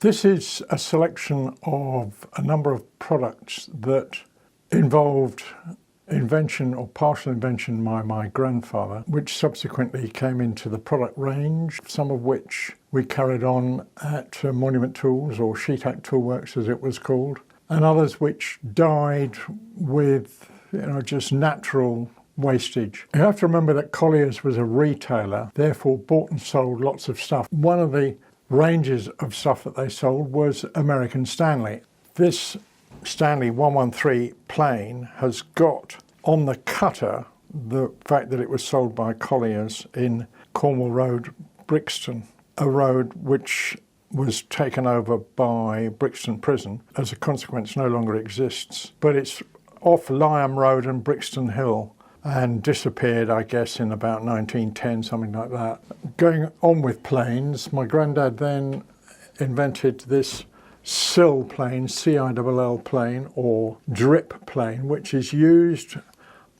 This is a selection of a number of products that involved invention or partial invention by my grandfather, which subsequently came into the product range, some of which we carried on at Monument Tools, or Shetack Tool Works as it was called, and others which died with just natural wastage. You have to remember that Collier's was a retailer, therefore bought and sold lots of stuff. One of the ranges of stuff that they sold was American Stanley. This Stanley 113 plane has got on the cutter the fact that it was sold by Collier's in Cornwall Road, Brixton, a road which was taken over by Brixton Prison. As a consequence, no longer exists. But it's off Lyam Road and Brixton Hill and disappeared, I guess, in about 1910, something like that. Going on with planes, my granddad then invented this sill plane, CILL plane, or drip plane, which is used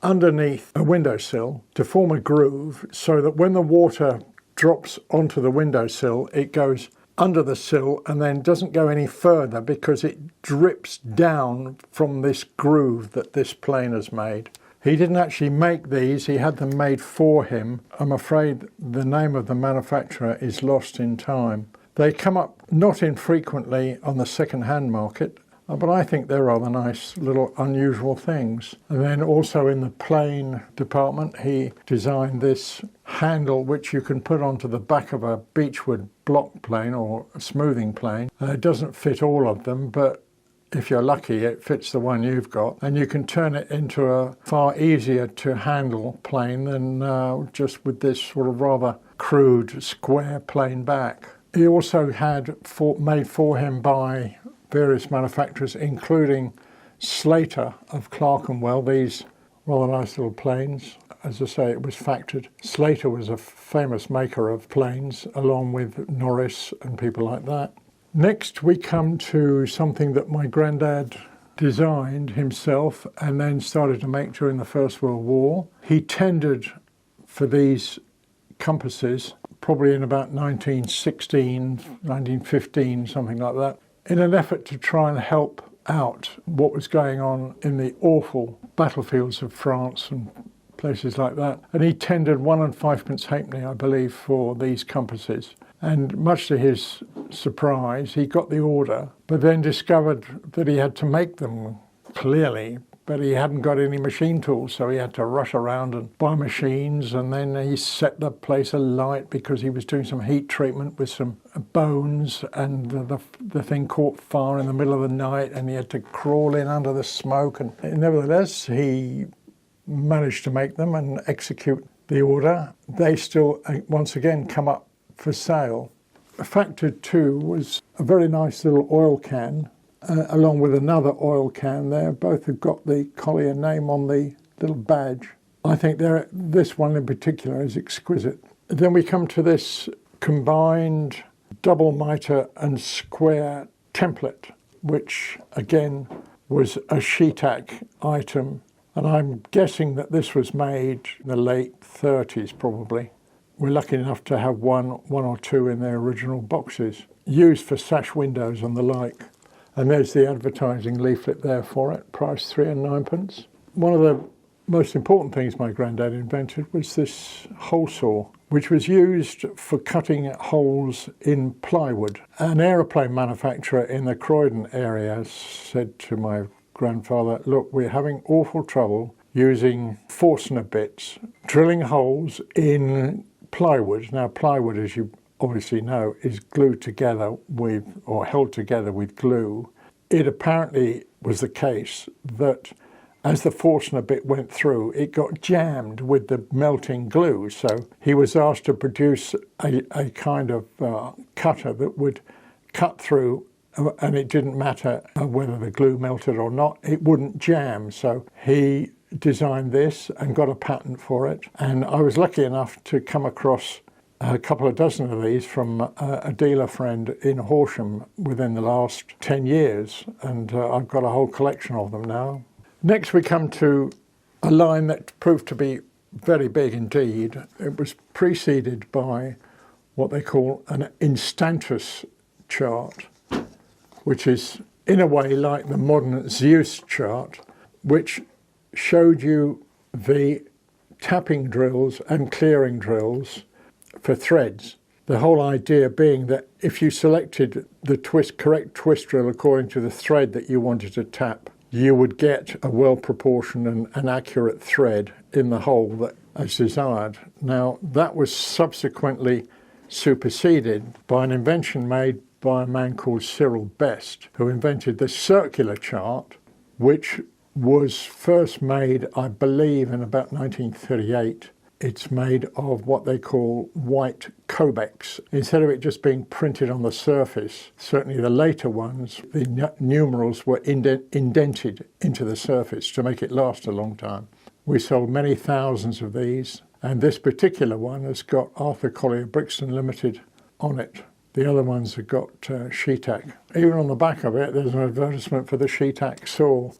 underneath a windowsill to form a groove so that when the water drops onto the windowsill, it goes under the sill and then doesn't go any further because it drips down from this groove that this plane has made. He didn't actually make these, he had them made for him. I'm afraid the name of the manufacturer is lost in time. They come up not infrequently on the second-hand market, but I think they're rather nice little unusual things. And then also in the plane department, he designed this handle which you can put onto the back of a beechwood block plane or a smoothing plane. It doesn't fit all of them, but if you're lucky, it fits the one you've got, and you can turn it into a far easier to handle plane than just with this sort of rather crude square plane back. He also had made for him by various manufacturers, including Slater of Clerkenwell, these rather nice little planes. As I say, it was factored. Slater was a famous maker of planes, along with Norris and people like that. Next, we come to something that my granddad designed himself and then started to make during the First World War. He tendered for these compasses probably in about 1916, 1915, something like that, in an effort to try and help out what was going on in the awful battlefields of France and places like that. And he tendered 1 5 halfpenny, I believe, for these compasses. And much to his surprise, he got the order, but then discovered that he had to make them, clearly, but he hadn't got any machine tools, so he had to rush around and buy machines, and then he set the place alight because he was doing some heat treatment with some bones, and the thing caught fire in the middle of the night, and he had to crawl in under the smoke. And nevertheless, he managed to make them and execute the order. They still, once again, come up for sale. Factored too was a very nice little oil can, along with another oil can there. Both have got the Collier name on the little badge. I think this one in particular is exquisite. Then we come to this combined double mitre and square template, which again was a Shetack item. And I'm guessing that this was made in the late 30s probably. We're lucky enough to have one or two in their original boxes, used for sash windows and the like. And there's the advertising leaflet there for it, price 3 and 9p. One of the most important things my granddad invented was this hole saw, which was used for cutting holes in plywood. An aeroplane manufacturer in the Croydon area said to my grandfather, look, we're having awful trouble using Forstner bits, drilling holes in plywood. Now, plywood, as you obviously know, is glued together with, or held together with glue. It apparently was the case that as the Forstner bit went through, it got jammed with the melting glue. So he was asked to produce a kind of cutter that would cut through, and it didn't matter whether the glue melted or not, it wouldn't jam. So he designed this and got a patent for it. And I was lucky enough to come across a couple of dozen of these from a dealer friend in Horsham within the last 10 years. And I've got a whole collection of them now. Next we come to a line that proved to be very big indeed. It was preceded by what they call an instantus chart. which is in a way like the modern Zeus chart, which showed you the tapping drills and clearing drills for threads. The whole idea being that if you selected the correct twist drill according to the thread that you wanted to tap, you would get a well-proportioned and accurate thread in the hole that as desired. Now, that was subsequently superseded by an invention made by a man called Cyril Best, who invented the circular chart, which was first made, I believe, in about 1938. It's made of what they call white Cobex. Instead of it just being printed on the surface, certainly the later ones, the numerals were indented into the surface to make it last a long time. We sold many thousands of these, and this particular one has got Arthur Collier Brixton Limited on it. The other ones have got Shetack. Even on the back of it, there's an advertisement for the Shetack saw.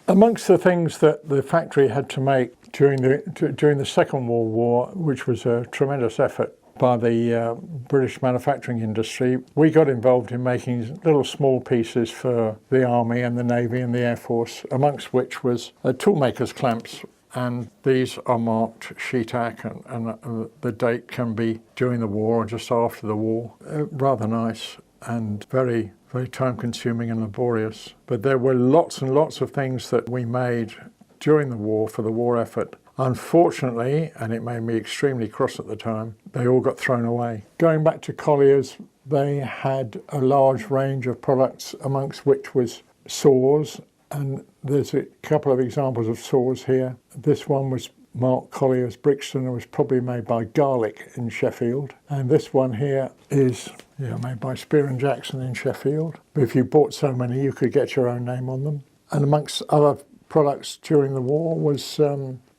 Amongst the things that the factory had to make during the Second World War, which was a tremendous effort by the British manufacturing industry, we got involved in making little small pieces for the Army and the Navy and the Air Force, amongst which was toolmakers' clamps. And these are marked Shetack, and the date can be during the war or just after the war. Rather nice and very, very time-consuming and laborious. But there were lots and lots of things that we made during the war for the war effort. Unfortunately, and it made me extremely cross at the time, they all got thrown away. Going back to Collier's, they had a large range of products, amongst which was saws, and there's a couple of examples of saws here. This one was marked Collier's Brixton and was probably made by Garlick in Sheffield. And this one here is made by Spear & Jackson in Sheffield. But if you bought so many, you could get your own name on them. And amongst other products during the war was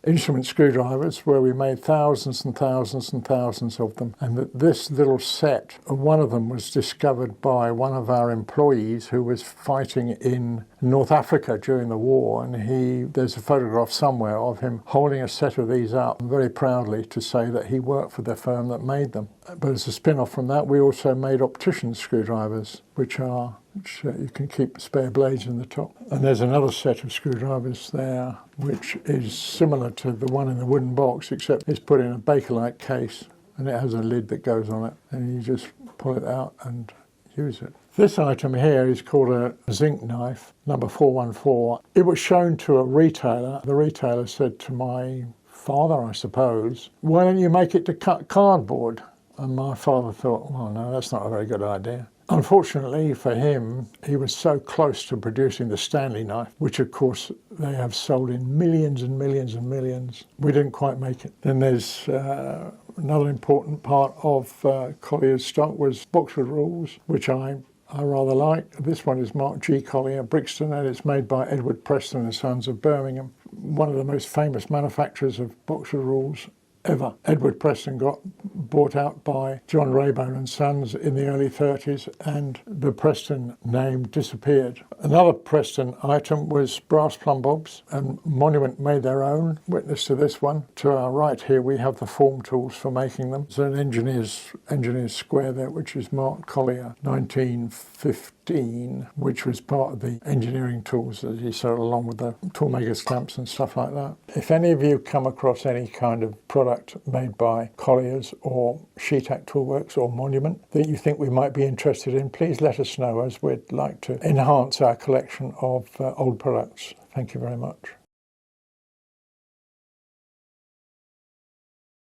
instrument screwdrivers, where we made thousands and thousands and thousands of them. And this little set, one of them was discovered by one of our employees who was fighting in North Africa during the war, and there's a photograph somewhere of him holding a set of these up very proudly to say that he worked for the firm that made them. But as a spin-off from that, we also made optician screwdrivers, which you can keep spare blades in the top. And there's another set of screwdrivers there, which is similar to the one in the wooden box, except it's put in a Bakelite case, and it has a lid that goes on it, and you just pull it out and use it. This item here is called a zinc knife, number 414. It was shown to a retailer. The retailer said to my father, I suppose, "Why don't you make it to cut cardboard?" And my father thought, well, no, that's not a very good idea. Unfortunately for him, he was so close to producing the Stanley knife, which of course they have sold in millions and millions and millions. We didn't quite make it. Then there's another important part of Collier's stock was boxwood rules, which I rather like. This one is marked G. Collier Brixton, and it's made by Edward Preston and Sons of Birmingham, one of the most famous manufacturers of boxwood rules ever. Edward Preston got bought out by John Raybone and Sons in the early 30s, and the Preston name disappeared. Another Preston item was brass plumb bobs, and Monument made their own. Witness to this one. To our right here we have the form tools for making them. There's an engineer's square there, which is marked Collier 1915, which was part of the engineering tools that he sold along with the toolmakers' clamps and stuff like that. If any of you come across any kind of product made by Collier's or Shetack Toolworks or Monument that you think we might be interested in, please let us know, as we'd like to enhance our collection of old products. Thank you very much.